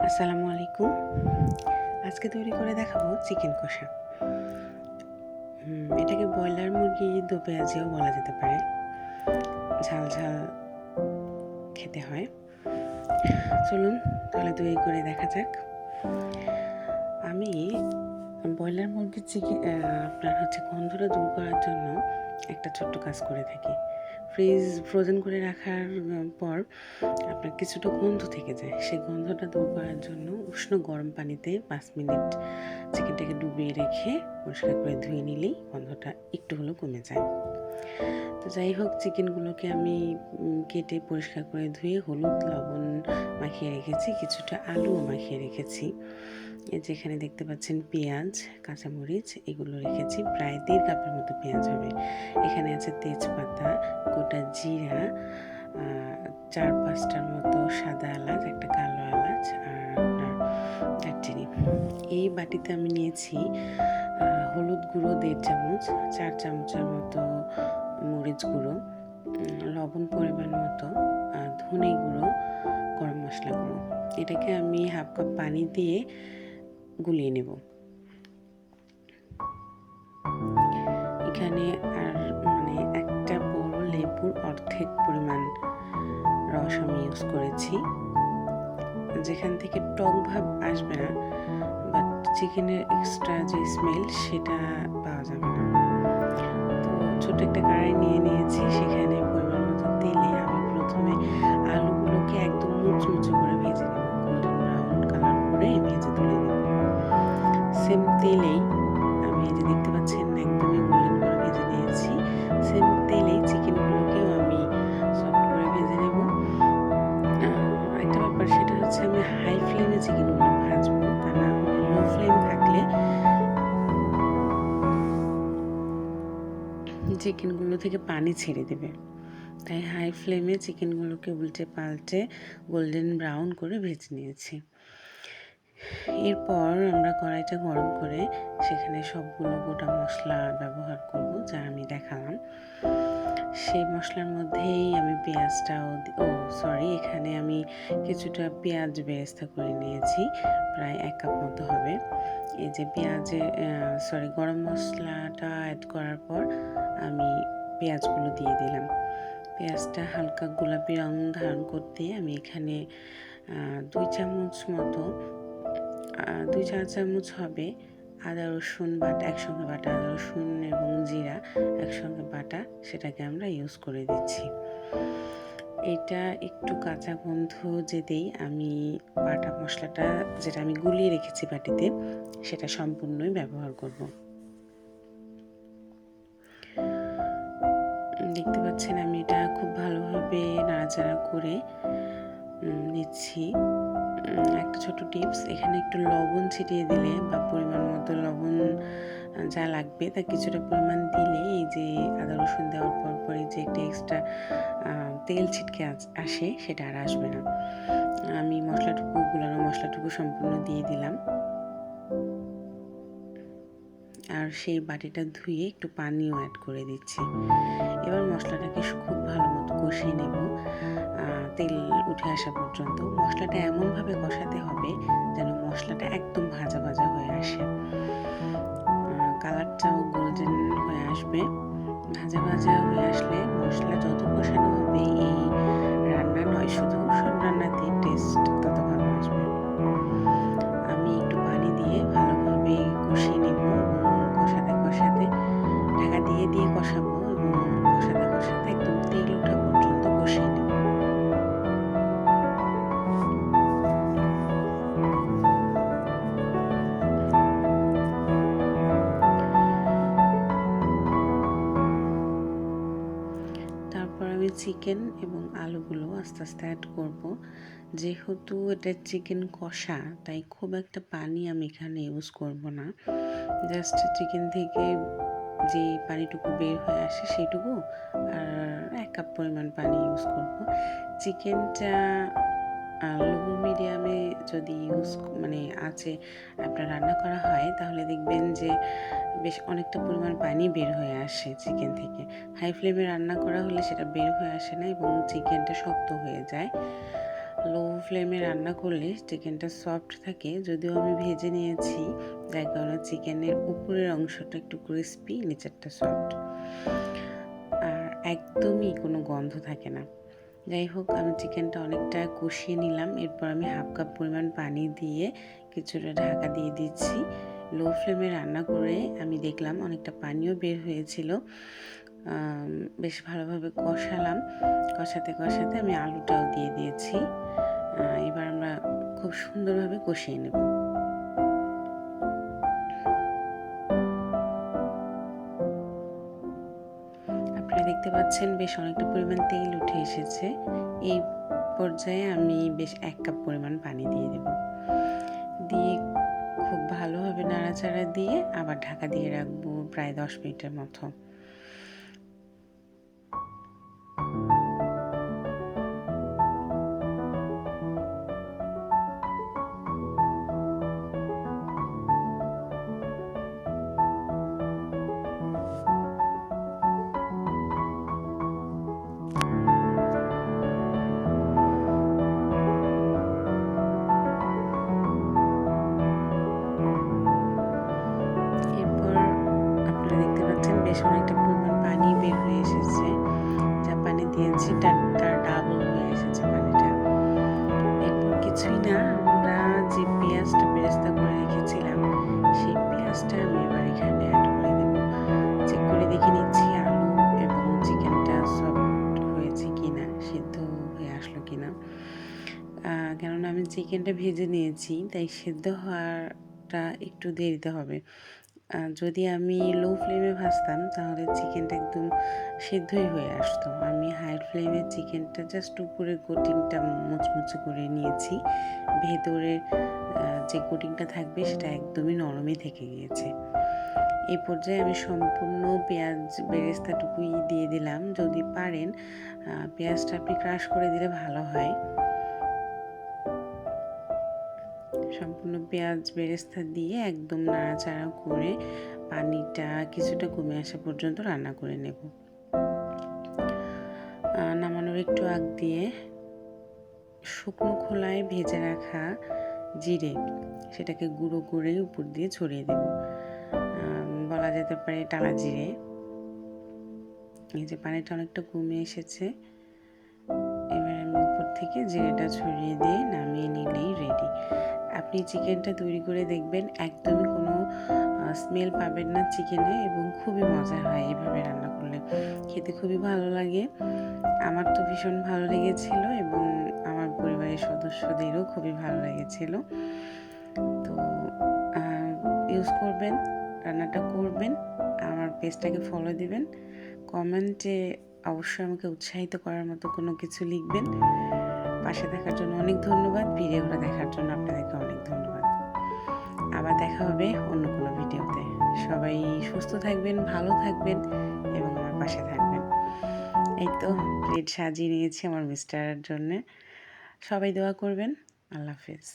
আসসালামু আলাইকুম। আজকে তৈরি করে দেখাবো চিকেন কষা। এটাকে ব্রয়লার মুরগি দো পেঁয়াজিও বলা যেতে পারে। ঝাল ঝাল খেতে হয়। চলুন তাহলে তৈরি করে দেখা যাক। আমি ব্রয়লার মুরগির আপনার গন্ধটা দূর করার জন্য একটা ছোট্ট কাজ করে থাকি। ফ্রোজেন করে রাখার পর আপনার কিছুটা গন্ধ থেকে যায়। সেই গন্ধটা দূর করার জন্য উষ্ণ গরম পানিতে 5 মিনিট চিকেনটাকে ডুবিয়ে রেখে পরিষ্কার করে ধুয়ে নিলেই গন্ধটা একটু হলেও কমে যায়। তো যাই হোক, চিকেনগুলোকে আমি কেটে পরিষ্কার করে ধুয়ে হলুদ লবণ মাখিয়ে রেখেছি, কিছুটা আলুও মাখিয়ে রেখেছি। এই যে এখানে দেখতে পাচ্ছেন পেঁয়াজ, কাঁচামরিচ এগুলো রেখেছি, প্রায় 1.5 কাপের মতো পেঁয়াজ হবে। এখানে আছে তেজপাতা, গোটা জিরা, 4-5টার মতো সাদা এলাচ, একটা কালো এলাচ আর আপনার দারচিনি। এই বাটিতে আমি নিয়েছি হলুদ গুঁড়ো 1.5 চামচ, 4 চামচের মতো মরিচ গুঁড়ো, লবণ পরিমাণ মতো, ধনে গুঁড়ো, গরম মশলা গুঁড়ো। এটাকে আমি 1/2 কাপ পানি দিয়ে গুলিয়ে নেব। এখানে আর একটা বড় লেবুর অর্ধেক পরিমাণ রস আমি ইউজ করেছি। যেখান থেকে টক ভাব আসবে না, বাট চিকেনের এক্সট্রা যে স্মেল সেটা পাওয়া যাবে না। তো ছোট একটা কড়াই নিয়ে নিয়েছি, সেখানে পরিমাণ মতো তেলে আমি প্রথমে আলুগুলোকে একদম মুচমুচে করে ভেজে নেব, গোল্ডেন ব্রাউন কালার করে ভেজে তুলে নেব। সেম তেলেই আমি এই যে দেখতে পাচ্ছেন একদমই গোল্ডেন করে ভেজে নিয়েছি। সেম তেলেই চিকেনগুলোকেও আমি সফট করে ভেজে নেব। একটা ব্যাপার, সেটা হচ্ছে আমি হাই ফ্লেমে চিকেনগুলো ভাজবো, তা না হলে লো ফ্লেম থাকলে চিকেনগুলো থেকে পানি ছেড়ে দেবে। তাই হাই ফ্লেমে চিকেনগুলোকে উল্টে পাল্টে গোল্ডেন ব্রাউন করে ভেজে নিয়েছি। এরপর আমরা কড়াইটা গরম করে সেখানে সবগুলো গোটা মশলা ব্যবহার করব, যা আমি দেখালাম। সেই মশলার মধ্যেই আমি এখানে আমি কিছুটা পেঁয়াজ বেরেস্তা করে নিয়েছি, প্রায় 1 কাপ মতো হবে। এই যে গরম মশলাটা অ্যাড করার পর আমি পেঁয়াজগুলো দিয়ে দিলাম। পেঁয়াজটা হালকা গোলাপি রং ধারণ করতে আমি এখানে 2 চামচ মতো 2-4 চামচ হবে আদা রসুন বাটা, একসঙ্গে বাটা আদা রসুন এবং জিরা একসঙ্গে বাটা, সেটাকে আমরা ইউজ করে দিচ্ছি। এটা একটু কাঁচা গন্ধ যেতেই আমি বাটা মশলাটা, যেটা আমি গুলিয়ে রেখেছি বাটিতে, সেটা সম্পূর্ণই ব্যবহার করব। দেখতে পাচ্ছেন আমি এটা খুব ভালোভাবে নাড়াচাড়া করে নিচ্ছি। একটা ছোট টিপস, এখানে একটু লবণ ছিটিয়ে দিলে বা পরিমাণ মতো লবণ যা লাগবে তা কিছুটা পরিমাণ দিলে এই যে আদা রসুন দেওয়ার পরই যে একটা এক্সট্রা তেল ছিটকে আসে, সেটা আর আসবে না। আমি গুলানো মশলাটুকু সম্পূর্ণ দিয়ে দিলাম, আর সেই বাটিটা ধুয়ে একটু পানিও অ্যাড করে দিচ্ছি। এবার মশলাটাকে খুব ভালো মতো কষিয়ে নেব, তেল উঠে আসা পর্যন্ত। মশলাটা এমনভাবে কষাতে হবে যেন মশলাটা একদম ভাজা ভাজা হয়ে আসে, কালারটাও গোল্ডেন হয়ে আসবে। ভাজা ভাজা হয়ে আসলে মশলা যত কষানো হবে এই রান্না নয়, শুধু সব রান্নাতেই টেস্ট তত ভালো আসবে। আমি একটু পানি দিয়ে ভালোভাবে কষিয়ে নেব এবং কষাতে কষাতে ঢাকা দিয়ে দিয়ে কষাবো এবং কষাতে কষাতে একদম তেল ওঠা পর্যন্ত কষিয়ে নেব। তারপর আমি চিকেন এবং আলুগুলো আস্তে আস্তে অ্যাড করব। যেহেতু এটা চিকেন কষা, তাই খুব একটা পানি আমি এখানে ইউজ করব না। জাস্ট চিকেন থেকে যে পানিটুকু বের হয়ে আসে সেইটুকু, আর 1 কাপ পরিমাণ পানি ইউজ করব। চিকেনটা লো মিডিয়ামে যদি আছে আপনার রান্না করা হয়, তাহলে দেখবেন যে বেশ অনেকটা পরিমাণ পানি বের হয়ে আসে চিকেন থেকে। হাই ফ্লেমে রান্না করা হলে সেটা বের হয়ে আসে না এবং চিকেনটা শক্ত হয়ে যায়। লো ফ্লেমে রান্না করলে চিকেনটা সফট থাকে, যদিও আমি ভেজে নিয়েছি, যার কারণে চিকেনের উপরের অংশটা একটু ক্রিস্পি, নিচেরটা সফট, আর একদমই কোনো গন্ধ থাকে না। যাই হোক, আমি চিকেনটা অনেকটা কষিয়ে নিলাম। এরপর আমি হাফ কাপ পরিমাণ পানি দিয়ে কিছুটা ঢাকা দিয়ে দিচ্ছি। লো ফ্লেমে রান্না করে আমি দেখলাম অনেকটা পানিও বের হয়েছিল। বেশ ভালোভাবে কষালাম। কষাতে কষাতে আমি আলুটাও দিয়ে দিয়েছি। এবার আমরা খুব সুন্দরভাবে কষিয়ে নেব। আপনারা দেখতে পাচ্ছেন বেশ অনেকটা পরিমাণ তেল উঠে এসেছে। এই পর্যায়ে আমি বেশ 1 কাপ পরিমাণ পানি দিয়ে দেব। দিয়ে খুব ভালোভাবে নাড়াচাড়া দিয়ে আবার ঢাকা দিয়ে রাখবো প্রায় 10 মিনিটের মতো। বেশ অনেকটা পরিমাণ পানি বের হয়ে এসেছে। যা পানি দিয়েছি তার ডাবল হয়ে এসেছে পানিটা। এরপর কিছুই না, আমরা যে পেঁয়াজটা বেরেস্তা করে রেখেছিলাম সেই পেঁয়াজটা আমি এবার এখানে অ্যাড করে দেব। চেক করে দেখে নিচ্ছি আলু এবং চিকেনটা সফট হয়েছে কিনা, সিদ্ধ হয়ে আসলো কিনা। কেননা আমি চিকেনটা ভেজে নিয়েছি, তাই সিদ্ধ হওয়াটা একটু দেরিতে হবে। যদি আমি লো ফ্লেমে ভাজতাম তাহলে চিকেনটা একদম সিদ্ধই হয়ে আসতো। আমি হাই ফ্লেমে চিকেনটা জাস্ট উপরের কোটিংটা মুচমুচে করে নিয়েছি, ভেতরের যে কোটিংটা থাকবে সেটা একদমই নরমই থেকে গিয়েছে। এই পর্যায়ে আমি সম্পূর্ণ পেঁয়াজ বেরেস্তাটুকুই দিয়ে দিলাম। যদি পারেন পেঁয়াজটা আপনি ক্রাশ করে দিলে ভালো হয়। সম্পূর্ণ পেঁয়াজ বেরেস্তা দিয়ে একদম নাড়াচাড়া করে পানিটা কিছুটা কমে আসা পর্যন্ত রান্না করে নেব। নামানোর একটু আগ দিয়ে শুকনো খোলায় ভেজে রাখা জিরে, সেটাকে গুঁড়ো করে উপর দিয়ে ছড়িয়ে দেব। বলা যেতে পারে টালা জিরে। এই যে পানিটা অনেকটা কমে এসেছে, এবার আমি উপর থেকে জিরেটা ছড়িয়ে দিয়ে নামিয়ে নিলেই রেডি। আপনি চিকেনটা তৈরি করে দেখবেন, একদমই কোনো স্মেল পাবেন না চিকেনে, এবং খুবই মজা হয় এভাবে রান্না করলে। খেতে খুবই ভালো লাগে। আমার তো ভীষণ ভালো লেগেছিল এবং আমার পরিবারের সদস্যদেরও খুবই ভালো লেগেছিল। তো ইউজ করবেন, রান্নাটা করবেন, আমার পেজটাকে ফলো দিবেন, কমেন্টে অবশ্যই আমাকে উৎসাহিত করার মতো কোনো কিছু লিখবেন। পাশে থাকার জন্য অনেক ধন্যবাদ। ভিডিওটা দেখার জন্য আপনাদেরকে অনেক ধন্যবাদ। আবার দেখা হবে অন্য কোনো ভিডিওতে। সবাই সুস্থ থাকবেন, ভালো থাকবেন এবং আমার পাশে থাকবেন। এই তো প্লেট সাজিয়ে নিয়েছি আমার মিস্টারের জন্যে। সবাই দোয়া করবেন। আল্লাহ হাফেজ।